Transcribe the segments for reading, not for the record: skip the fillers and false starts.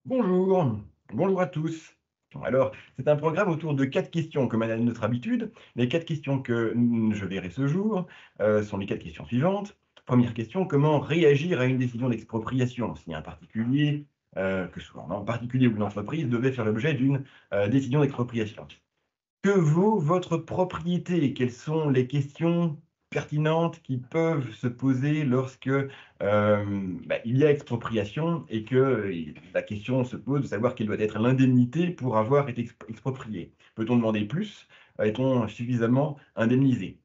Bonjour, bonjour à tous. Alors, c'est un programme autour de 4 questions, comme à notre habitude. Les 4 questions que je verrai ce jour sont les 4 questions suivantes. Première question, comment réagir à une décision d'expropriation si un particulier, que ce soit un particulier ou une entreprise, devait faire l'objet d'une décision d'expropriation? Que vaut votre propriété? Quelles sont les questions pertinentes qui peuvent se poser lorsque, il y a expropriation et que, la question se pose de savoir quelle doit être l'indemnité pour avoir été exproprié? Peut-on demander plus? Est-on suffisamment indemnisé?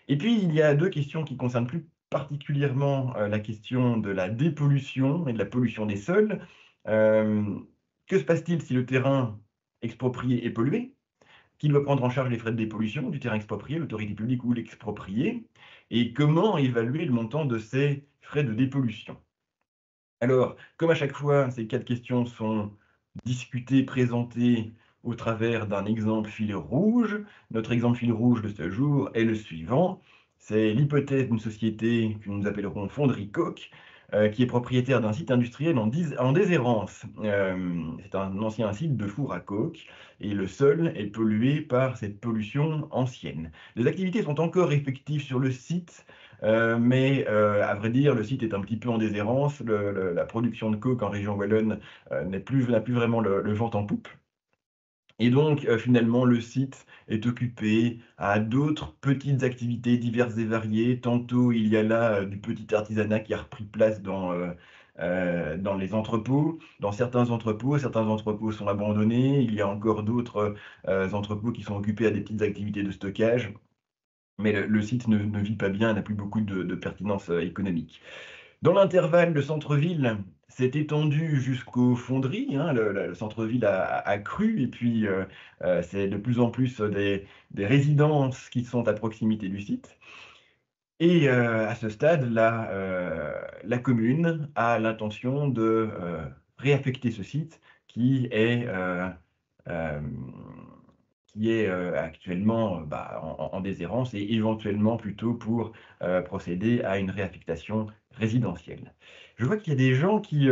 Et puis il y a 2 questions qui concernent plus particulièrement, la question de la dépollution et de la pollution des sols. Que se passe-t-il si le terrain exproprié est pollué? Qui doit prendre en charge les frais de dépollution du terrain exproprié, l'autorité publique ou l'exproprié? Et comment évaluer le montant de ces frais de dépollution? Alors, comme à chaque fois, ces 4 questions sont discutées, présentées au travers d'un exemple fil rouge. Notre exemple fil rouge de ce jour est le suivant. C'est l'hypothèse d'une société que nous appellerons Fonderie Coke, qui est propriétaire d'un site industriel en déshérence. C'est un ancien site de four à coke et le sol est pollué par cette pollution ancienne. Les activités sont encore effectives sur le site, mais à vrai dire, le site est un petit peu en déshérence. La production de coke en région wallonne n'a plus vraiment le vent en poupe. Et donc, finalement, le site est occupé à d'autres petites activités diverses et variées. Tantôt, il y a là du petit artisanat qui a repris place dans les entrepôts. Dans certains entrepôts sont abandonnés. Il y a encore d'autres entrepôts qui sont occupés à des petites activités de stockage. Mais le site ne vit pas bien, n'a plus beaucoup de pertinence économique. Dans l'intervalle, le centre-ville s'est étendu jusqu'aux fonderies, hein, le centre-ville a cru et puis, c'est de plus en plus des résidences qui sont à proximité du site et à ce stade, la commune a l'intention de, réaffecter ce site qui est, hem, actuellement, en déshérence et éventuellement plutôt pour, procéder à une réaffectation résidentielle. Je vois qu'il y a des gens qui,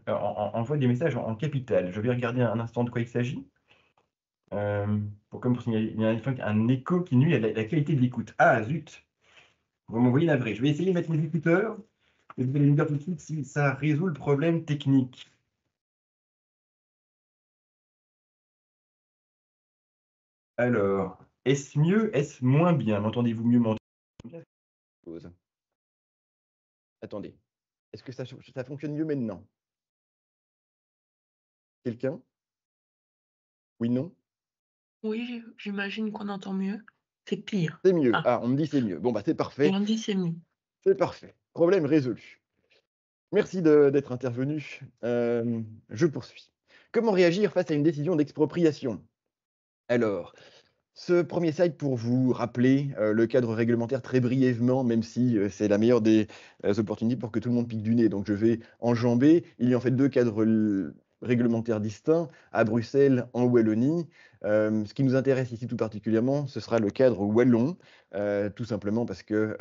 envoient des messages en capital. Je vais regarder un instant de quoi il s'agit, pour comme pour signaler il y a un écho qui nuit à la qualité de l'écoute. Ah zut! Vous m'envoyez navré. Je vais essayer de mettre mes écouteurs et vous allez me dire tout de suite si ça résout le problème technique. Alors, est-ce mieux? Est-ce moins bien? M'entendez-vous mieux? Pause. Attendez. Est-ce que ça fonctionne mieux maintenant? Quelqu'un? Oui, non? Oui, j'imagine qu'on entend mieux. C'est pire. C'est mieux. Ah, Ah, on me dit c'est mieux. Bon, bah, c'est et parfait, on dit: «C'est mieux». c'est parfait. Problème résolu. Merci d'être intervenu. Je poursuis. Comment réagir face à une décision d'expropriation? Alors, ce premier slide pour vous rappeler, le cadre réglementaire très brièvement, même si, c'est la meilleure des, opportunités pour que tout le monde pique du nez. Donc je vais enjamber. Il y a en fait 2 cadres réglementaires distincts à Bruxelles, en Wallonie. Ce qui nous intéresse ici tout particulièrement, ce sera le cadre wallon, tout simplement parce que,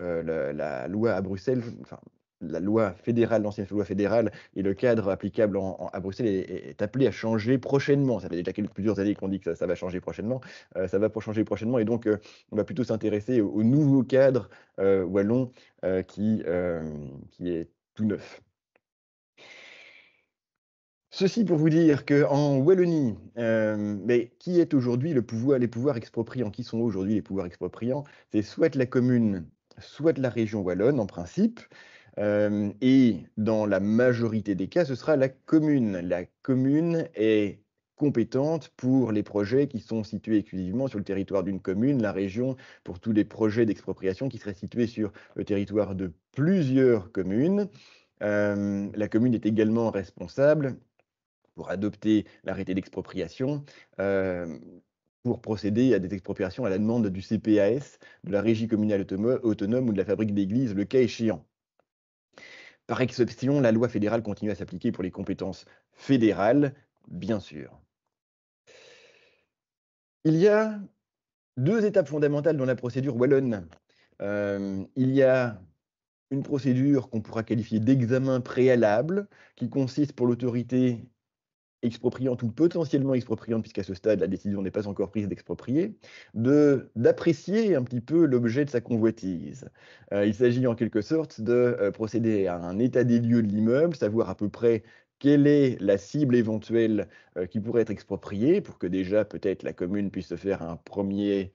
la loi à Bruxelles, enfin la loi fédérale, l'ancienne loi fédérale et le cadre applicable à Bruxelles est appelé à changer prochainement. Ça fait déjà plusieurs années qu'on dit que ça va changer prochainement. Ça va pour changer prochainement et donc on va plutôt s'intéresser au nouveau cadre, wallon, qui est tout neuf. Ceci pour vous dire qu'en Wallonie, mais qui est aujourd'hui les pouvoirs expropriants? Qui sont aujourd'hui les pouvoirs expropriants? C'est soit la commune, soit la région wallonne en principe, et dans la majorité des cas, ce sera la commune. La commune est compétente pour les projets qui sont situés exclusivement sur le territoire d'une commune, la région pour tous les projets d'expropriation qui seraient situés sur le territoire de plusieurs communes. La commune est également responsable pour adopter l'arrêté d'expropriation, hem, pour procéder à des expropriations à la demande du CPAS, de la régie communale autonome ou de la fabrique d'églises, le cas échéant. Par exception, la loi fédérale continue à s'appliquer pour les compétences fédérales, bien sûr. Il y a 2 étapes fondamentales dans la procédure wallonne. Il y a une procédure qu'on pourra qualifier d'examen préalable, qui consiste pour l'autorité expropriante ou potentiellement expropriante, puisqu'à ce stade, la décision n'est pas encore prise d'exproprier, d'apprécier un petit peu l'objet de sa convoitise. Il s'agit en quelque sorte de, procéder à un état des lieux de l'immeuble, savoir à peu près quelle est la cible éventuelle, qui pourrait être expropriée pour que déjà peut-être la commune puisse se faire un premier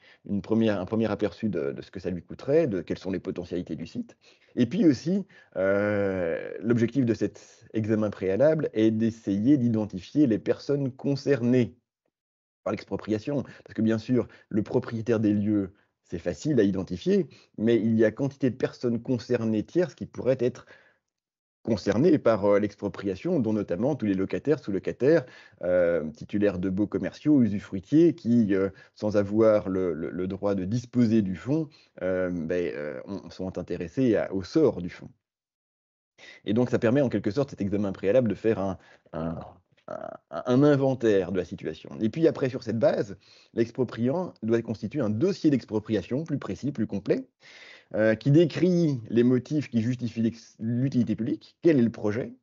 aperçu de ce que ça lui coûterait, de quelles sont les potentialités du site. Et puis aussi, l'objectif de cet examen préalable est d'essayer d'identifier les personnes concernées par l'expropriation. Parce que bien sûr, le propriétaire des lieux, c'est facile à identifier, mais il y a quantité de personnes concernées tierces qui pourraient être concernées par, l'expropriation, dont notamment tous les locataires, sous-locataires, titulaires de baux commerciaux, usufruitiers qui, sans avoir le droit de disposer du fonds, sont intéressés au sort du fonds. Et donc ça permet en quelque sorte, cet examen préalable, de faire un un inventaire de la situation. Et puis après, sur cette base, l'expropriant doit constituer un dossier d'expropriation plus précis, plus complet, qui décrit les motifs qui justifient l'utilité publique, quel est le projet,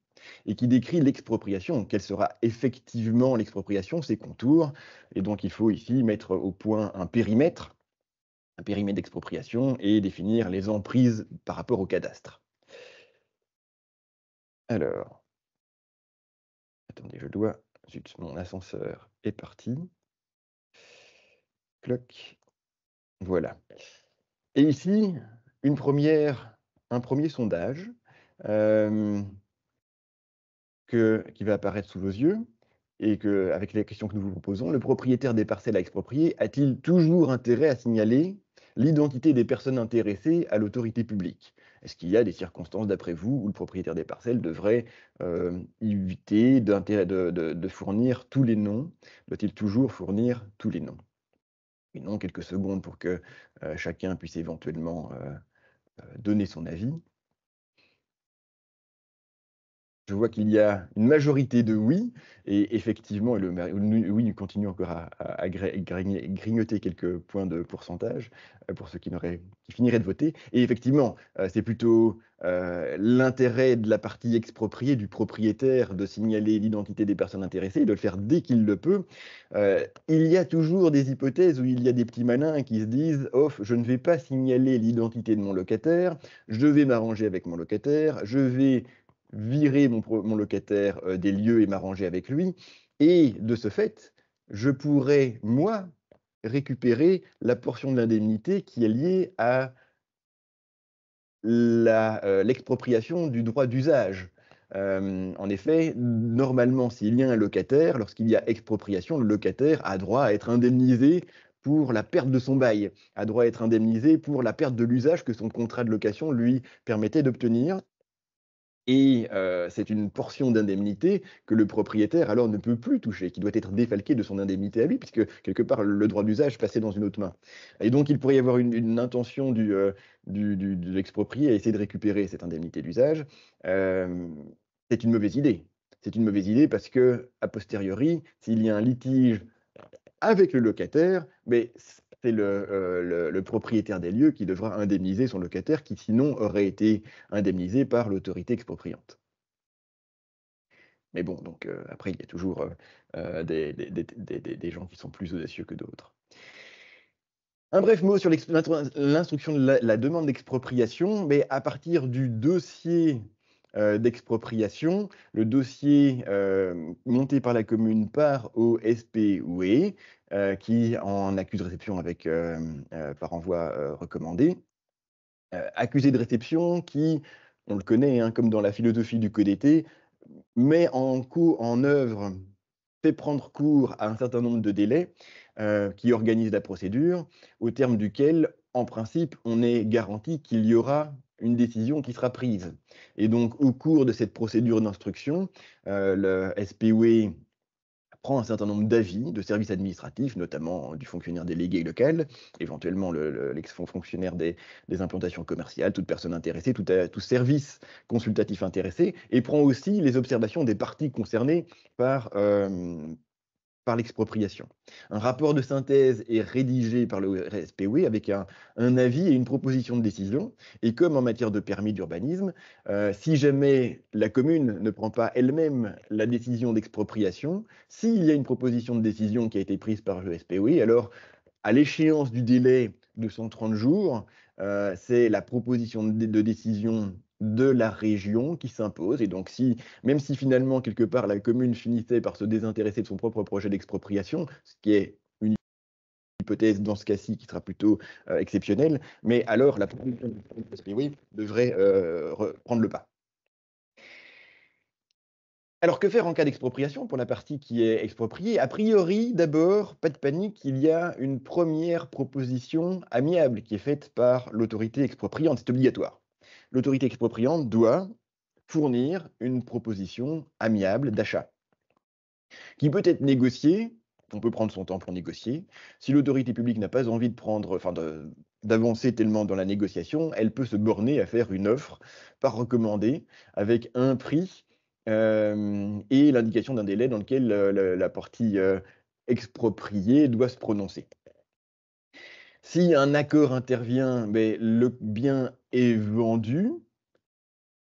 et qui décrit l'expropriation, quelle sera effectivement l'expropriation, ses contours. Et donc il faut ici mettre au point un périmètre d'expropriation et définir les emprises par rapport au cadastre. Alors, attendez, zut, mon ascenseur est parti. Cloc, voilà. Et ici, un premier sondage, hem, qui va apparaître sous vos yeux et avec les questions que nous vous proposons. Le propriétaire des parcelles à exproprier a-t-il toujours intérêt à signaler l'identité des personnes intéressées à l'autorité publique? Est-ce qu'il y a des circonstances, d'après vous, où le propriétaire des parcelles devrait, éviter de fournir tous les noms? Doit-il toujours fournir tous les noms? Et non, quelques secondes pour que, chacun puisse éventuellement, donner son avis. Je vois qu'il y a une majorité de oui et effectivement le oui continue encore à grignoter quelques points de pourcentage, pour ceux qui finiraient de voter et effectivement, c'est plutôt, l'intérêt de la partie expropriée, du propriétaire, de signaler l'identité des personnes intéressées, de le faire dès qu'il le peut. Il y a toujours des hypothèses où il y a des petits malins qui se disent: «Off, je ne vais pas signaler l'identité de mon locataire, je vais m'arranger avec mon locataire, je vais virer mon locataire, des lieux et m'arranger avec lui et de ce fait, je pourrais, moi, récupérer la portion de l'indemnité qui est liée à l'expropriation du droit d'usage. En effet, normalement, s'il y a un locataire, lorsqu'il y a expropriation, le locataire a droit à être indemnisé pour la perte de son bail, a droit à être indemnisé pour la perte de l'usage que son contrat de location lui permettait d'obtenir. Et c'est une portion d'indemnité que le propriétaire alors ne peut plus toucher, qui doit être défalquée de son indemnité à lui, puisque quelque part le droit d'usage passait dans une autre main. Et donc il pourrait y avoir une intention de l'exproprié à essayer de récupérer cette indemnité d'usage. Hem, c'est une mauvaise idée. C'est une mauvaise idée parce qu'a posteriori, s'il y a un litige avec le locataire, mais c'est le propriétaire des lieux qui devra indemniser son locataire qui sinon aurait été indemnisé par l'autorité expropriante. Mais bon, donc après il y a toujours, des gens qui sont plus audacieux que d'autres. Un bref mot sur l'instruction de la demande d'expropriation, mais à partir du dossier, d'expropriation, le dossier, monté par la commune part au SPOE, qui en accuse réception par envoi, recommandé. Accusé de réception qui, on le connaît, hein, comme dans la philosophie du CODT, met en œuvre, fait prendre cours à un certain nombre de délais, qui organisent la procédure, au terme duquel, en principe, on est garanti qu'il y aura une décision qui sera prise. Et donc au cours de cette procédure d'instruction, le SPOE prend un certain nombre d'avis de services administratifs, notamment du fonctionnaire délégué local, éventuellement l'ex-fonctionnaire des implantations commerciales, toute personne intéressée, tout service consultatif intéressé, et prend aussi les observations des parties concernées par, par l'expropriation. Un rapport de synthèse est rédigé par le RSPW avec un avis et une proposition de décision. Et comme en matière de permis d'urbanisme, si jamais la commune ne prend pas elle-même la décision d'expropriation, s'il y a une proposition de décision qui a été prise par le SPW, alors à l'échéance du délai de 130 jours, c'est la proposition de décision de la région qui s'impose. Et donc, même si finalement, quelque part, la commune finissait par se désintéresser de son propre projet d'expropriation, ce qui est une hypothèse dans ce cas-ci qui sera plutôt exceptionnelle, mais alors la proposition de SPW devrait prendre le pas. Alors, que faire en cas d'expropriation pour la partie qui est expropriée? A priori, d'abord, pas de panique, il y a une première proposition amiable qui est faite par l'autorité expropriante, c'est obligatoire. L'autorité expropriante doit fournir une proposition amiable d'achat, qui peut être négociée, on peut prendre son temps pour négocier. Si l'autorité publique n'a pas envie d'avancer tellement dans la négociation, elle peut se borner à faire une offre par recommandé avec un prix et l'indication d'un délai dans lequel la partie expropriée doit se prononcer. Si un accord intervient, mais le bien est vendu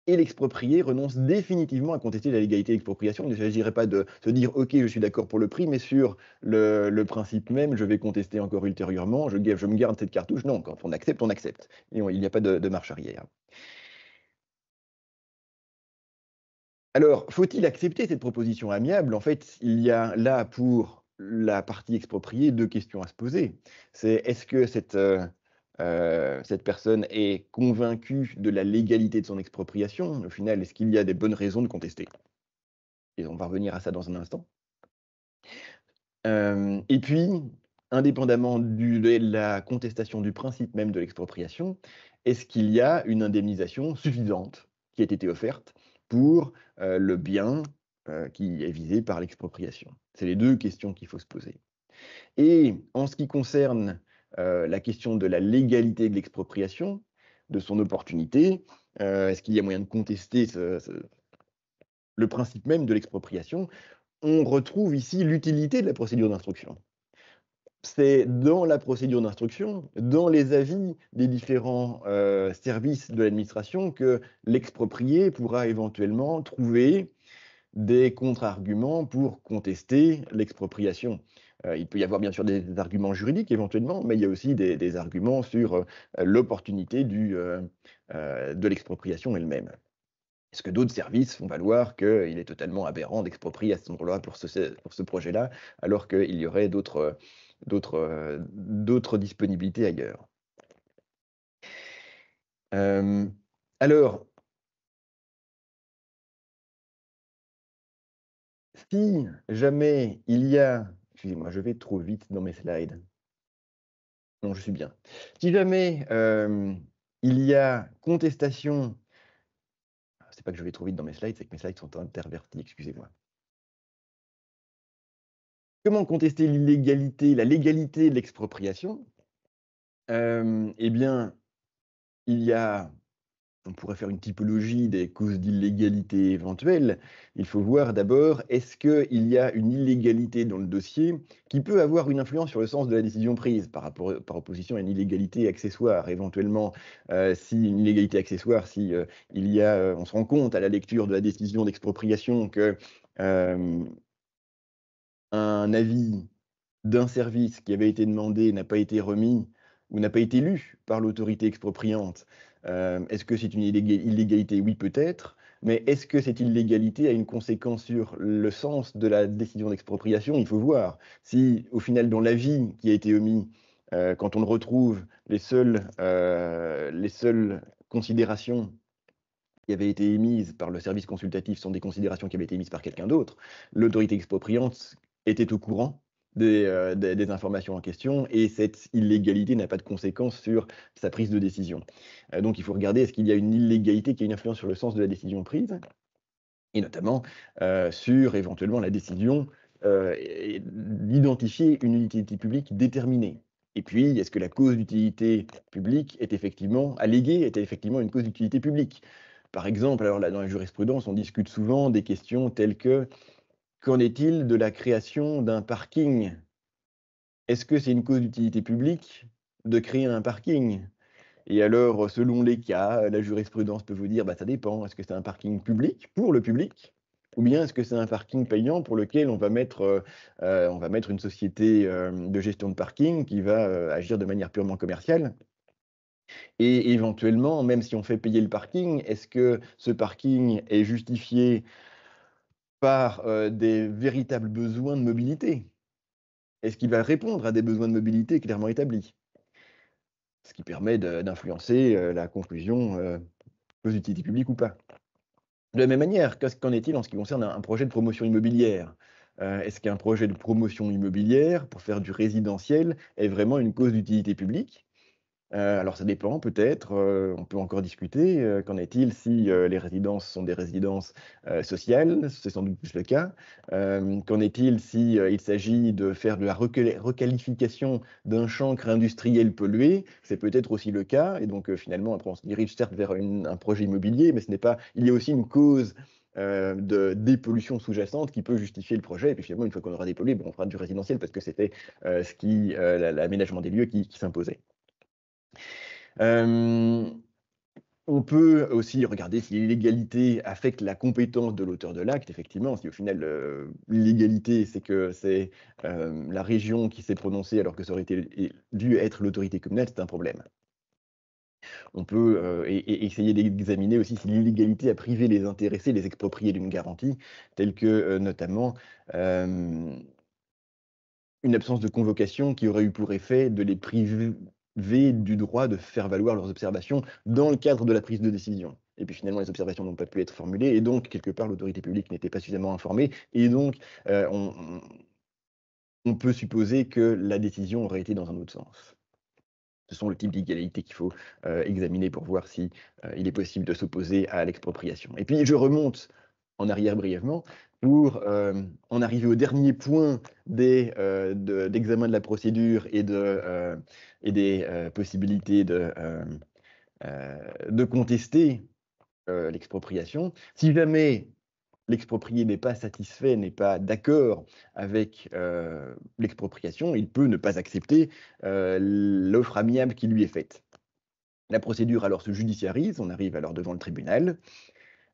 et l'exproprié renonce définitivement à contester la légalité de l'expropriation. Il ne s'agirait pas de se dire « Ok, je suis d'accord pour le prix, mais sur le principe même, je vais contester encore ultérieurement, je me garde cette cartouche ». Non, quand on accepte, on accepte. Et il n'y a pas de marche arrière. Alors, faut-il accepter cette proposition amiable? En fait, il y a là, pour la partie expropriée, 2 questions à se poser. C'est est-ce que cette personne est convaincue de la légalité de son expropriation? Au final, est-ce qu'il y a des bonnes raisons de contester? Et on va revenir à ça dans un instant. Et puis, indépendamment de la contestation du principe même de l'expropriation, est-ce qu'il y a une indemnisation suffisante qui a été offerte pour le bien qui est visé par l'expropriation? C'est les 2 questions qu'il faut se poser. Et en ce qui concerne la question de la légalité de l'expropriation, de son opportunité, est-ce qu'il y a moyen de contester le principe même de l'expropriation? On retrouve ici l'utilité de la procédure d'instruction. C'est dans la procédure d'instruction, dans les avis des différents services de l'administration, que l'exproprié pourra éventuellement trouver des contre-arguments pour contester l'expropriation. Il peut y avoir bien sûr des arguments juridiques éventuellement, mais il y a aussi des arguments sur l'opportunité de l'expropriation elle-même. Est-ce que d'autres services font valoir qu'il est totalement aberrant d'exproprier à cet endroit-là pour ce projet-là, alors qu'il y aurait d'autres disponibilités ailleurs? Alors, si jamais il y a... Excusez-moi, je vais trop vite dans mes slides. Non, je suis bien. Si jamais il y a contestation... C'est pas que je vais trop vite dans mes slides, c'est que mes slides sont intervertis, excusez-moi. Comment contester l'illégalité, la légalité de l'expropriation? Eh bien, on pourrait faire une typologie des causes d'illégalité éventuelles. Il faut voir d'abord, est-ce qu'il y a une illégalité dans le dossier qui peut avoir une influence sur le sens de la décision prise par opposition à une illégalité accessoire. Éventuellement, si une illégalité accessoire, si on se rend compte à la lecture de la décision d'expropriation que un avis d'un service qui avait été demandé n'a pas été remis ou n'a pas été lu par l'autorité expropriante. Est-ce que c'est une illégalité? Oui, peut-être. Mais est-ce que cette illégalité a une conséquence sur le sens de la décision d'expropriation? Il faut voir. Si, au final, dans l'avis qui a été omis, quand on le retrouve, les seules considérations qui avaient été émises par le service consultatif sont des considérations qui avaient été émises par quelqu'un d'autre, l'autorité expropriante était au courant des informations en question, et cette illégalité n'a pas de conséquence sur sa prise de décision. Donc il faut regarder, est-ce qu'il y a une illégalité qui a une influence sur le sens de la décision prise, et notamment sur éventuellement la décision d'identifier une utilité publique déterminée. Et puis, est-ce que la cause d'utilité publique est effectivement alléguée, est effectivement une cause d'utilité publique? Par exemple, alors là, dans la jurisprudence, on discute souvent des questions telles que Qu'en est-il de la création d'un parking? Est-ce que c'est une cause d'utilité publique de créer un parking? Et alors, selon les cas, la jurisprudence peut vous dire, bah, ça dépend. Est-ce que c'est un parking public, pour le public? Ou bien est-ce que c'est un parking payant pour lequel on va mettre une société, de gestion de parking qui va, agir de manière purement commerciale? Et éventuellement, même si on fait payer le parking, est-ce que ce parking est justifié par, des véritables besoins de mobilité? Est-ce qu'il va répondre à des besoins de mobilité clairement établis? Ce qui permet d'influencer, la conclusion, cause d'utilité publique ou pas. De la même manière, qu'en est-il en ce qui concerne un projet de promotion immobilière? Est-ce qu'un projet de promotion immobilière pour faire du résidentiel est vraiment une cause d'utilité publique? Alors ça dépend peut-être, on peut encore discuter, qu'en est-il si, les résidences sont des résidences, sociales? C'est sans doute plus le cas. Qu'en est-il si, il s'agit de faire de la requalification d'un chancre industriel pollué? C'est peut-être aussi le cas et donc, finalement après on se dirige certes vers un projet immobilier, mais ce n'est pas il y a aussi une cause, de dépollution sous-jacente qui peut justifier le projet et puis finalement une fois qu'on aura dépollué, on fera du résidentiel parce que c'était, ce qui, l'aménagement des lieux qui s'imposait. Hem, on peut aussi regarder si l'illégalité affecte la compétence de l'auteur de l'acte. Effectivement, si au final, l'illégalité, c'est que c'est, la région qui s'est prononcée alors que ça aurait dû être l'autorité communale, c'est un problème. On peut, essayer d'examiner aussi si l'illégalité a privé les intéressés, les expropriés d'une garantie, telle que, notamment, hem une absence de convocation qui aurait eu pour effet de les priver du droit de faire valoir leurs observations dans le cadre de la prise de décision. Et puis finalement, les observations n'ont pas pu être formulées et donc quelque part l'autorité publique n'était pas suffisamment informée et donc, on peut supposer que la décision aurait été dans un autre sens. Ce sont le type d'illégalité qu'il faut, examiner pour voir si, il est possible de s'opposer à l'expropriation. Et puis je remonte en arrière brièvement pour, en arriver au dernier point d'examen de la procédure et des, possibilités de contester, l'expropriation. Si jamais l'exproprié n'est pas satisfait, n'est pas d'accord avec, l'expropriation, il peut ne pas accepter, l'offre amiable qui lui est faite. La procédure alors se judiciarise, on arrive alors devant le tribunal,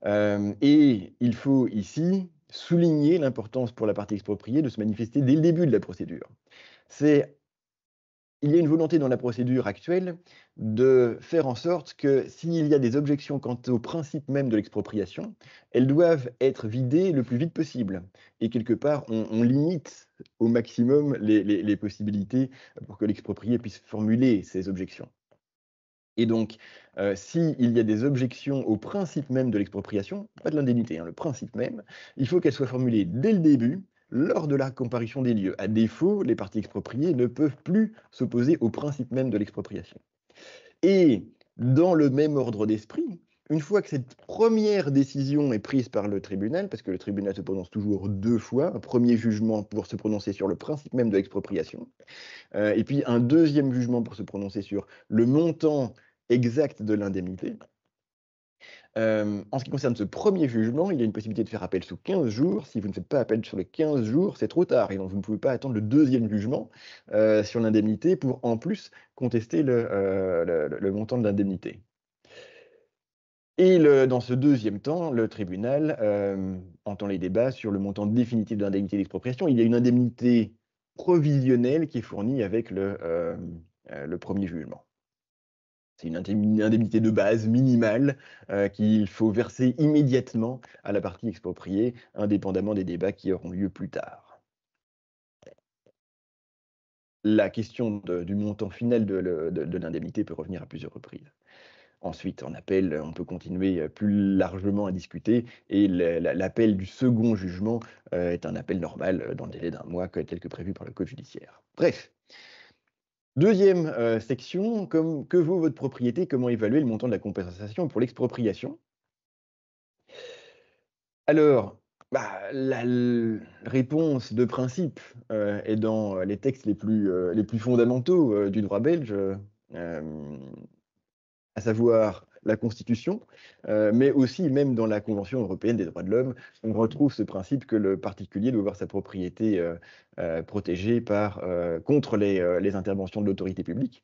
et il faut ici souligner l'importance pour la partie expropriée de se manifester dès le début de la procédure. C'est Il y a une volonté dans la procédure actuelle de faire en sorte que s'il y a des objections quant au principe même de l'expropriation, elles doivent être vidées le plus vite possible et quelque part on limite au maximum les possibilités pour que l'exproprié puisse formuler ses objections. Et donc, s'il y a des objections au principe même de l'expropriation, pas de l'indemnité, hein, le principe même, il faut qu'elles soient formulées dès le début, lors de la comparution des lieux. À défaut, les parties expropriées ne peuvent plus s'opposer au principe même de l'expropriation. Et dans le même ordre d'esprit, une fois que cette première décision est prise par le tribunal, parce que le tribunal se prononce toujours 2 fois, un premier jugement pour se prononcer sur le principe même de l'expropriation, et puis un deuxième jugement pour se prononcer sur le montant exact de l'indemnité. En ce qui concerne ce premier jugement, il y a une possibilité de faire appel sous 15 jours. Si vous ne faites pas appel sur les 15 jours, c'est trop tard et donc vous ne pouvez pas attendre le deuxième jugement, sur l'indemnité pour en plus contester le montant de l'indemnité. Et dans ce deuxième temps, le tribunal, entend les débats sur le montant définitif de l'indemnité d'expropriation. Il y a une indemnité provisionnelle qui est fournie avec le premier jugement. C'est une indemnité de base minimale, qu'il faut verser immédiatement à la partie expropriée, indépendamment des débats qui auront lieu plus tard. La question du montant final de l'indemnité peut revenir à plusieurs reprises. Ensuite, en appel, on peut continuer, plus largement à discuter et l'appel du second jugement, est un appel normal, dans le délai d'1 mois, tel que prévu par le code judiciaire. Bref. Deuxième, section, que vaut votre propriété? Comment évaluer le montant de la compensation pour l'expropriation? Alors, bah, la réponse de principe, est dans les textes les plus fondamentaux, du droit belge, à savoir la Constitution, mais aussi même dans la Convention européenne des droits de l'homme, on retrouve ce principe que le particulier doit voir sa propriété protégée contre les interventions de l'autorité publique.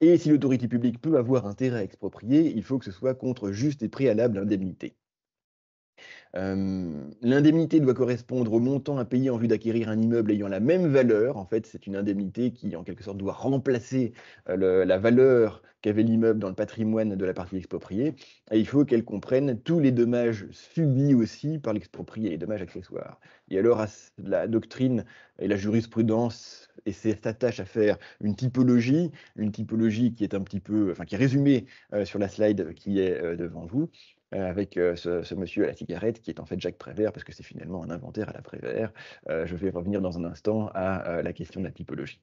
Et si l'autorité publique peut avoir intérêt à exproprier, il faut que ce soit contre juste et préalable indemnité. L'indemnité doit correspondre au montant à payer en vue d'acquérir un immeuble ayant la même valeur. En fait, c'est une indemnité qui, en quelque sorte, doit remplacer la valeur qu'avait l'immeuble dans le patrimoine de la partie expropriée. Et il faut qu'elle comprenne tous les dommages subis aussi par l'exproprié, les dommages accessoires. Et alors, la doctrine et la jurisprudence s'attachent à faire une typologie qui est un petit peu, enfin, qui est résumée sur la slide qui est devant vous, avec ce monsieur à la cigarette qui est en fait Jacques Prévert, parce que c'est finalement un inventaire à la Prévert. Je vais revenir dans un instant à la question de la typologie.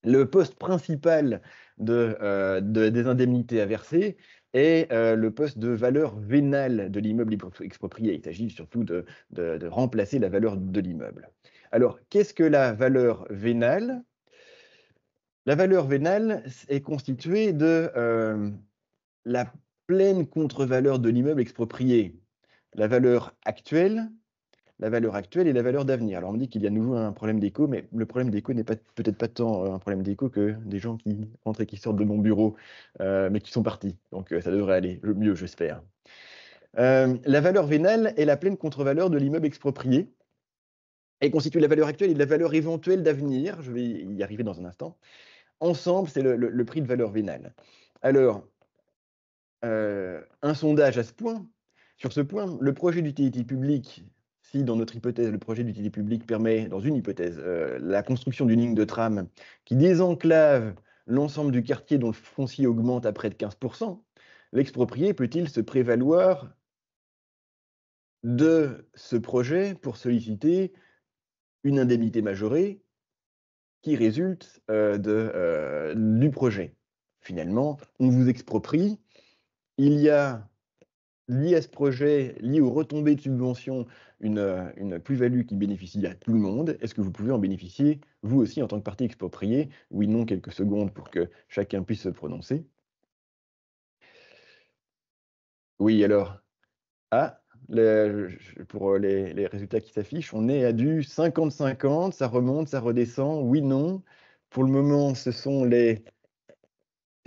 Le poste principal des indemnités à verser est le poste de valeur vénale de l'immeuble exproprié. Il s'agit surtout de remplacer la valeur de l'immeuble. Alors, qu'est-ce que la valeur vénale? La valeur vénale est constituée de la pleine contre-valeur de l'immeuble exproprié, la valeur actuelle et la valeur d'avenir. Alors on me dit qu'il y a à nouveau un problème d'écho, mais le problème d'écho n'est peut-être pas tant un problème d'écho que des gens qui rentrent et qui sortent de mon bureau, mais qui sont partis. Donc ça devrait aller mieux, j'espère. La valeur vénale est la pleine contre-valeur de l'immeuble exproprié et constitue la valeur actuelle et la valeur éventuelle d'avenir. Je vais y arriver dans un instant. Ensemble, c'est le prix de valeur vénale. Alors, un sondage sur ce point, le projet d'utilité publique, si dans notre hypothèse, le projet d'utilité publique permet, dans une hypothèse, la construction d'une ligne de tram qui désenclave l'ensemble du quartier dont le foncier augmente à près de 15%, l'exproprié peut-il se prévaloir de ce projet pour solliciter une indemnité majorée qui résulte du projet? Finalement, on vous exproprie, il y a lié à ce projet, lié aux retombées de subventions, une plus-value qui bénéficie à tout le monde. Est-ce que vous pouvez en bénéficier, vous aussi, en tant que partie expropriée? Oui, non, quelques secondes pour que chacun puisse se prononcer. Oui, alors, pour les résultats qui s'affichent, on est à du 50-50, ça remonte, ça redescend, oui, non. Pour le moment, c'est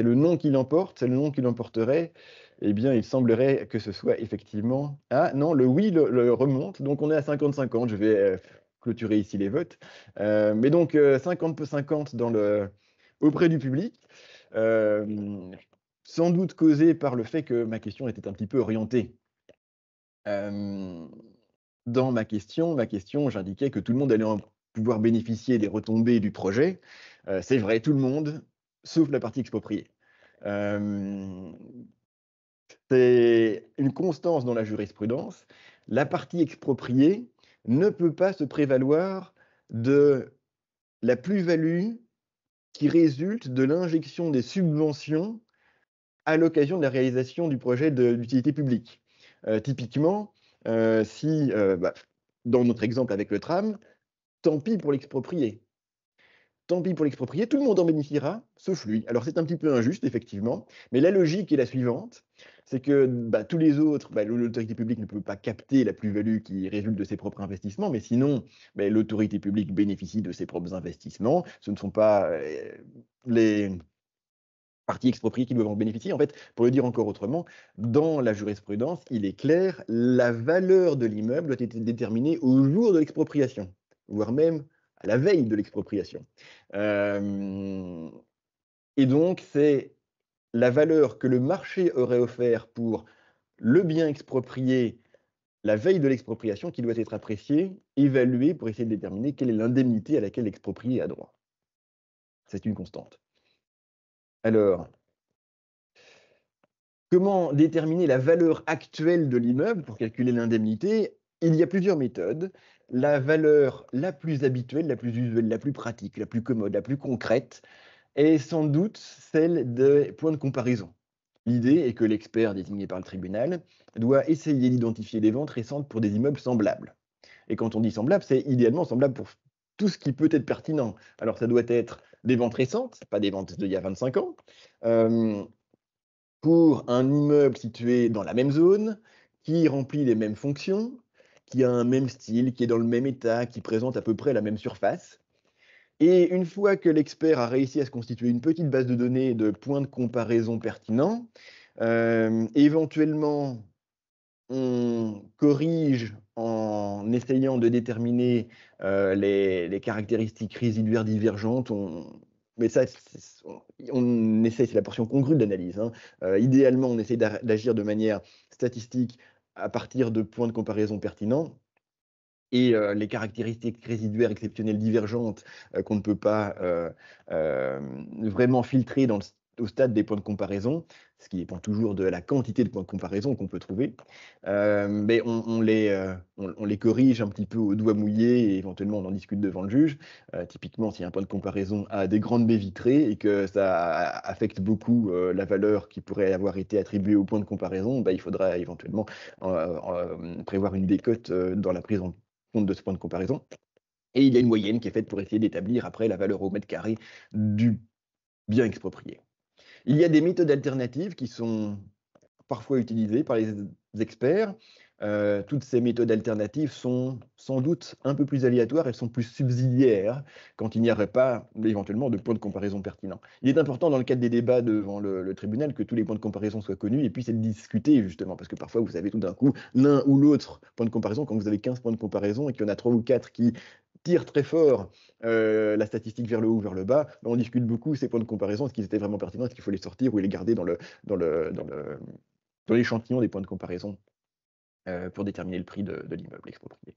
le non qui l'emporte, c'est le non qui l'emporterait. Eh bien, il semblerait que ce soit effectivement... Ah non, le oui le remonte, donc on est à 50-50. Je vais clôturer ici les votes. Mais donc 50-50 auprès du public, sans doute causé par le fait que ma question était un petit peu orientée. Dans ma question, j'indiquais que tout le monde allait pouvoir bénéficier des retombées du projet. C'est vrai, tout le monde, sauf la partie expropriée. C'est une constance dans la jurisprudence. La partie expropriée ne peut pas se prévaloir de la plus-value qui résulte de l'injection des subventions à l'occasion de la réalisation du projet d'utilité publique. Typiquement, dans notre exemple avec le tram, tant pis pour l'exproprié. Tant pis pour l'exproprié, tout le monde en bénéficiera, sauf lui. Alors c'est un petit peu injuste, effectivement, mais la logique est la suivante, c'est que tous les autres, l'autorité publique ne peut pas capter la plus-value qui résulte de ses propres investissements, mais sinon, l'autorité publique bénéficie de ses propres investissements. Ce ne sont pas les parties expropriées qui doivent en bénéficier. En fait, pour le dire encore autrement, dans la jurisprudence, il est clair, la valeur de l'immeuble doit être déterminée au jour de l'expropriation, voire même à la veille de l'expropriation. Et donc, c'est la valeur que le marché aurait offert pour le bien exproprié la veille de l'expropriation qui doit être appréciée, évaluée pour essayer de déterminer quelle est l'indemnité à laquelle l'exproprié a droit. C'est une constante. Alors, comment déterminer la valeur actuelle de l'immeuble pour calculer l'indemnité? Il y a plusieurs méthodes. La valeur la plus habituelle, la plus usuelle, la plus pratique, la plus commode, la plus concrète est sans doute celle des points de comparaison. L'idée est que l'expert désigné par le tribunal doit essayer d'identifier des ventes récentes pour des immeubles semblables. Et quand on dit semblable, c'est idéalement semblable pour tout ce qui peut être pertinent. Alors ça doit être des ventes récentes, pas des ventes d'il y a 25 ans, pour un immeuble situé dans la même zone, qui remplit les mêmes fonctions, qui a un même style, qui est dans le même état, qui présente à peu près la même surface. Et une fois que l'expert a réussi à se constituer une petite base de données de points de comparaison pertinents, éventuellement, on corrige en essayant de déterminer les caractéristiques résiduaires divergentes. Mais ça, on essaie, c'est la portion congrue de l'analyse, hein. Idéalement, on essaie d'agir de manière statistique à partir de points de comparaison pertinents. Et les caractéristiques résiduaires exceptionnelles divergentes qu'on ne peut pas vraiment filtrer au stade des points de comparaison, ce qui dépend toujours de la quantité de points de comparaison qu'on peut trouver, mais on les corrige un petit peu au doigt mouillé et éventuellement on en discute devant le juge. Typiquement, si un point de comparaison a des grandes baies vitrées et que ça affecte beaucoup la valeur qui pourrait avoir été attribuée au point de comparaison, bah, il faudra éventuellement prévoir une décote dans la prise en compte de ce point de comparaison. Et il y a une moyenne qui est faite pour essayer d'établir après la valeur au mètre carré du bien exproprié. Il y a des méthodes alternatives qui sont parfois utilisées par les experts. Toutes ces méthodes alternatives sont sans doute un peu plus aléatoires, elles sont plus subsidiaires quand il n'y aurait pas éventuellement de points de comparaison pertinents. Il est important dans le cadre des débats devant le tribunal que tous les points de comparaison soient connus et puis c'est de discuter justement, parce que parfois vous avez tout d'un coup l'un ou l'autre point de comparaison, quand vous avez 15 points de comparaison et qu'il y en a 3 ou 4 qui tirent très fort la statistique vers le haut ou vers le bas, on discute beaucoup ces points de comparaison, est-ce qu'ils étaient vraiment pertinents, est-ce qu'il faut les sortir ou les garder dans l'échantillon des points de comparaison pour déterminer le prix de l'immeuble exproprié.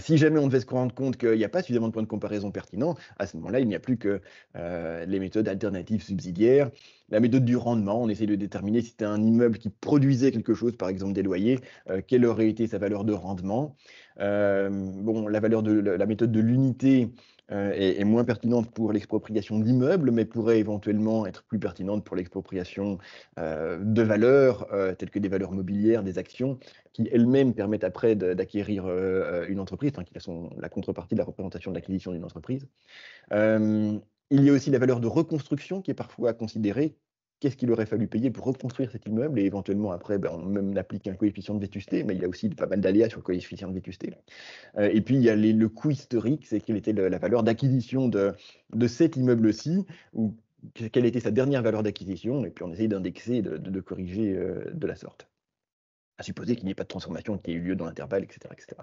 Si jamais on devait se rendre compte qu'il n'y a pas suffisamment de points de comparaison pertinents, à ce moment-là, il n'y a plus que les méthodes alternatives subsidiaires. La méthode du rendement, on essaie de déterminer si c'était un immeuble qui produisait quelque chose, par exemple des loyers, quelle aurait été sa valeur de rendement. Bon, la méthode de l'unité est moins pertinente pour l'expropriation d'immeubles, mais pourrait éventuellement être plus pertinente pour l'expropriation de valeurs, telles que des valeurs mobilières, des actions, qui elles-mêmes permettent après d'acquérir une entreprise, enfin, qui sont la contrepartie de la représentation de l'acquisition d'une entreprise. Il y a aussi la valeur de reconstruction qui est parfois considérée. Qu'est-ce qu'il aurait fallu payer pour reconstruire cet immeuble? Et éventuellement, après, on même applique un coefficient de vétusté, mais il y a aussi pas mal d'aléas sur le coefficient de vétusté. Et puis, il y a le coût historique, c'est quelle était la valeur d'acquisition de cet immeuble-ci, ou quelle était sa dernière valeur d'acquisition, et puis on essaye d'indexer et de corriger de la sorte. À supposer qu'il n'y ait pas de transformation qui ait eu lieu dans l'intervalle, etc., etc.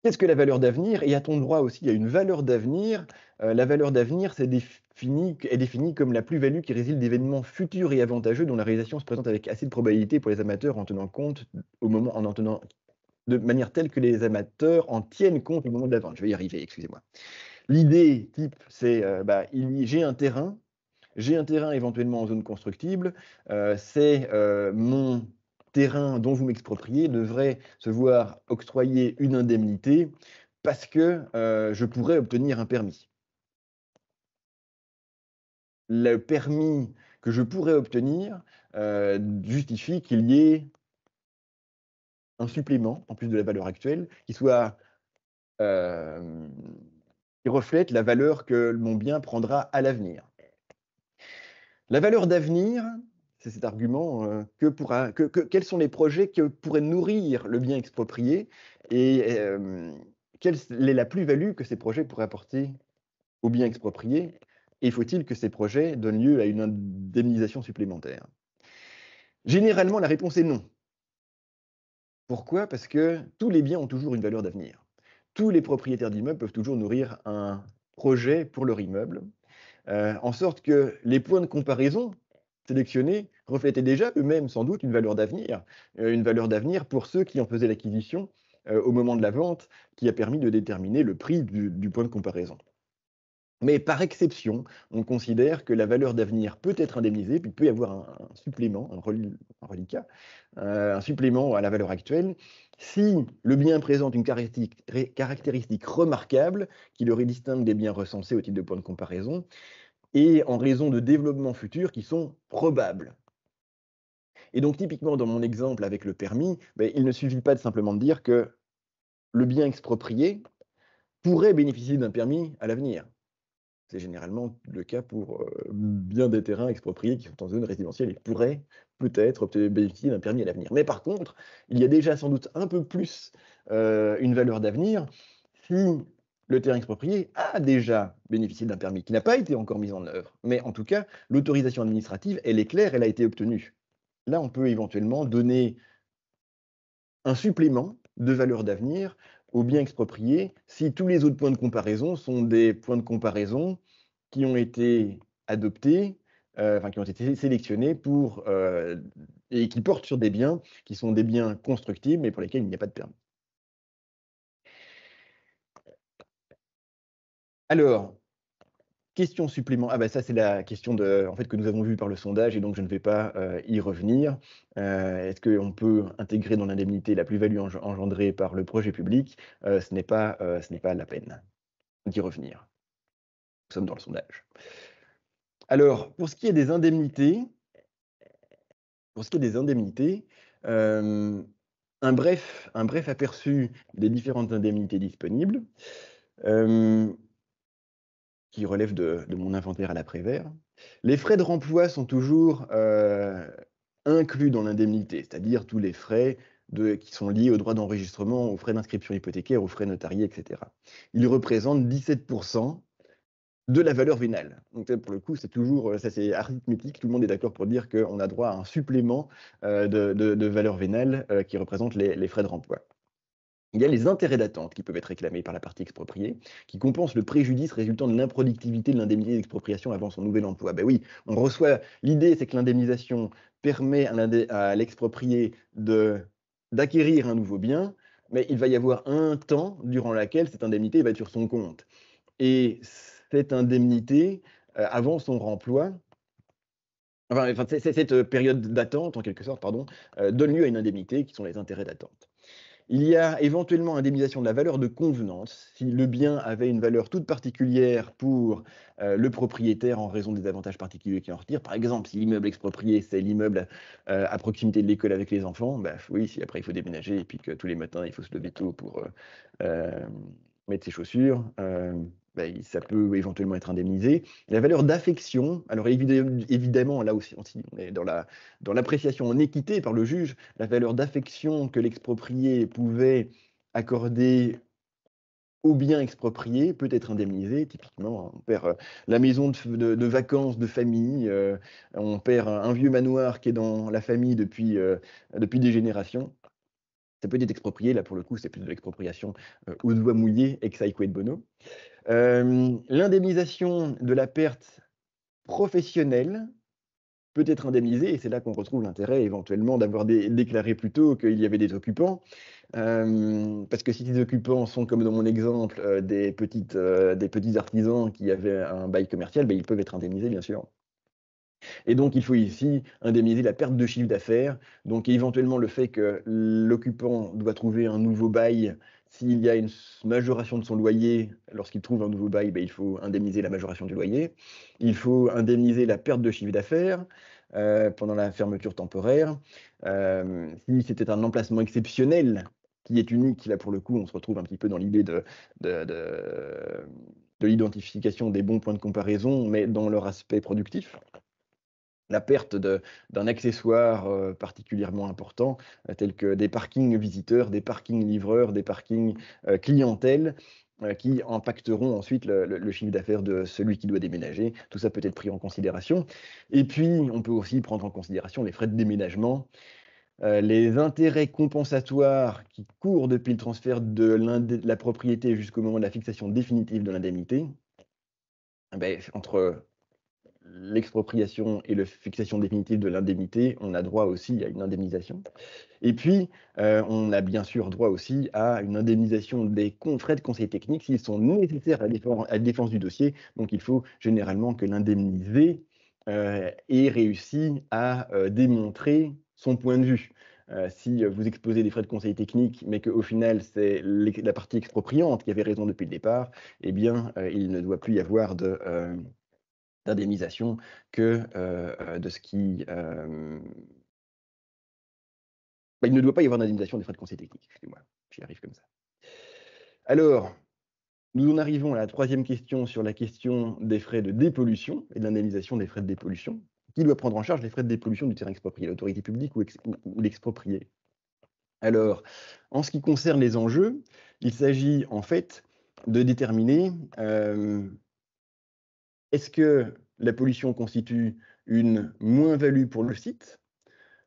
Qu'est-ce que la valeur d'avenir? Et a-t-on droit aussi à une valeur d'avenir? La valeur d'avenir est définie comme la plus-value qui résulte d'événements futurs et avantageux dont la réalisation se présente avec assez de probabilité pour les amateurs en tenant de manière telle que les amateurs en tiennent compte au moment de la vente. Je vais y arriver, excusez-moi. L'idée type, c'est j'ai un terrain éventuellement en zone constructible, mon terrain dont vous m'expropriez devrait se voir octroyer une indemnité parce que je pourrais obtenir un permis. Le permis que je pourrais obtenir justifie qu'il y ait un supplément, en plus de la valeur actuelle, qui reflète la valeur que mon bien prendra à l'avenir. La valeur d'avenir, c'est cet argument, quels sont les projets que pourraient nourrir le bien exproprié et quelle est la plus-value que ces projets pourraient apporter au bien exproprié et faut-il que ces projets donnent lieu à une indemnisation supplémentaire? Généralement, la réponse est non. Pourquoi? Parce que tous les biens ont toujours une valeur d'avenir. Tous les propriétaires d'immeubles peuvent toujours nourrir un projet pour leur immeuble, en sorte que les points de comparaison sélectionnés reflétaient déjà eux-mêmes sans doute une valeur d'avenir pour ceux qui en faisaient l'acquisition au moment de la vente, qui a permis de déterminer le prix du point de comparaison. Mais par exception, on considère que la valeur d'avenir peut être indemnisée, puis il peut y avoir un supplément, un reliquat, un supplément à la valeur actuelle, si le bien présente une caractéristique remarquable qui le distingue des biens recensés au titre de point de comparaison, et en raison de développements futurs qui sont probables. Et donc typiquement dans mon exemple avec le permis, il ne suffit pas simplement de dire que le bien exproprié pourrait bénéficier d'un permis à l'avenir. C'est généralement le cas pour bien des terrains expropriés qui sont en zone résidentielle et pourraient peut-être bénéficier d'un permis à l'avenir. Mais par contre, il y a déjà sans doute un peu plus une valeur d'avenir si le terrain exproprié a déjà bénéficié d'un permis qui n'a pas été encore mis en œuvre. Mais en tout cas, l'autorisation administrative, elle est claire, elle a été obtenue. Là, on peut éventuellement donner un supplément de valeur d'avenir aux biens expropriés si tous les autres points de comparaison sont des points de comparaison qui ont été adoptés, enfin qui ont été sélectionnés pour, et qui portent sur des biens qui sont des biens constructibles, mais pour lesquels il n'y a pas de permis. Alors, question supplémentaire. Ah bah ça, c'est la question en fait, que nous avons vue par le sondage et donc je ne vais pas y revenir. Est-ce qu'on peut intégrer dans l'indemnité la plus-value engendrée par le projet public? Ce n'est pas la peine d'y revenir. Nous sommes dans le sondage. Alors, pour ce qui est des indemnités, un bref aperçu des différentes indemnités disponibles, qui relèvent de mon inventaire à la Prévert. Les frais de remploi sont toujours inclus dans l'indemnité, c'est-à-dire tous les frais qui sont liés aux droits d'enregistrement, aux frais d'inscription hypothécaire, aux frais notariés, etc. Ils représentent 17% de la valeur vénale. Donc ça, pour le coup, c'est toujours, ça c'est arithmétique, tout le monde est d'accord pour dire qu'on a droit à un supplément de valeur vénale qui représente les frais de remploi. Il y a les intérêts d'attente qui peuvent être réclamés par la partie expropriée, qui compensent le préjudice résultant de l'improductivité de l'indemnité d'expropriation avant son nouvel emploi. Ben oui, on reçoit. L'idée, c'est que l'indemnisation permet à l'exproprié d'acquérir un nouveau bien, mais il va y avoir un temps durant lequel cette indemnité va être sur son compte. Et cette indemnité, avant son remploi, enfin cette période d'attente, en quelque sorte, pardon, donne lieu à une indemnité qui sont les intérêts d'attente. Il y a éventuellement indemnisation de la valeur de convenance, si le bien avait une valeur toute particulière pour le propriétaire en raison des avantages particuliers qu'il en retire. Par exemple, si l'immeuble exproprié, c'est l'immeuble à proximité de l'école avec les enfants, bah oui, si après il faut déménager et puis que tous les matins il faut se lever tôt pour mettre ses chaussures, bah, ça peut éventuellement être indemnisé. La valeur d'affection, alors évidemment, là aussi, on est dans l'appréciation en équité par le juge, la valeur d'affection que l'exproprié pouvait accorder au bien exproprié peut être indemnisée. Typiquement, on perd la maison de vacances de famille, on perd un vieux manoir qui est dans la famille depuis des générations. Ça peut être exproprié, là pour le coup, c'est plus de l'expropriation au doigt mouillé, ex aequo et bono. L'indemnisation de la perte professionnelle peut être indemnisée, et c'est là qu'on retrouve l'intérêt éventuellement d'avoir déclaré plus tôt qu'il y avait des occupants. Parce que si ces occupants sont, comme dans mon exemple, des petits artisans qui avaient un bail commercial, ben, ils peuvent être indemnisés, bien sûr. Et donc, il faut ici indemniser la perte de chiffre d'affaires, donc éventuellement le fait que l'occupant doit trouver un nouveau bail. S'il y a une majoration de son loyer, lorsqu'il trouve un nouveau bail, ben, il faut indemniser la majoration du loyer. Il faut indemniser la perte de chiffre d'affaires pendant la fermeture temporaire. Si c'était un emplacement exceptionnel qui est unique, là pour le coup, on se retrouve un petit peu dans l'idée de l'identification des bons points de comparaison, mais dans leur aspect productif. La perte d'un accessoire particulièrement important, tel que des parkings visiteurs, des parkings livreurs, des parkings clientèle, qui impacteront ensuite le chiffre d'affaires de celui qui doit déménager. Tout ça peut être pris en considération. Et puis, on peut aussi prendre en considération les frais de déménagement, les intérêts compensatoires qui courent depuis le transfert de la propriété jusqu'au moment de la fixation définitive de l'indemnité. Ben, entre l'expropriation et la fixation définitive de l'indemnité, on a droit aussi à une indemnisation. Et puis, on a bien sûr droit aussi à une indemnisation des frais de conseil technique s'ils sont nécessaires à la défense du dossier. Donc, il faut généralement que l'indemnisé ait réussi à démontrer son point de vue. Si vous exposez des frais de conseil technique, mais qu'au final, c'est la partie expropriante qui avait raison depuis le départ, eh bien, il ne doit plus y avoir d'indemnisation que de ce qui... bah, il ne doit pas y avoir d'indemnisation des frais de conseil technique, excusez-moi, j'y arrive comme ça. Alors, Nous en arrivons à la troisième question sur la question des frais de dépollution et de l'indemnisation des frais de dépollution. Qui doit prendre en charge les frais de dépollution du terrain exproprié, l'autorité publique ou l'exproprié? Alors, en ce qui concerne les enjeux, il s'agit en fait de déterminer est-ce que la pollution constitue une moins-value pour le site,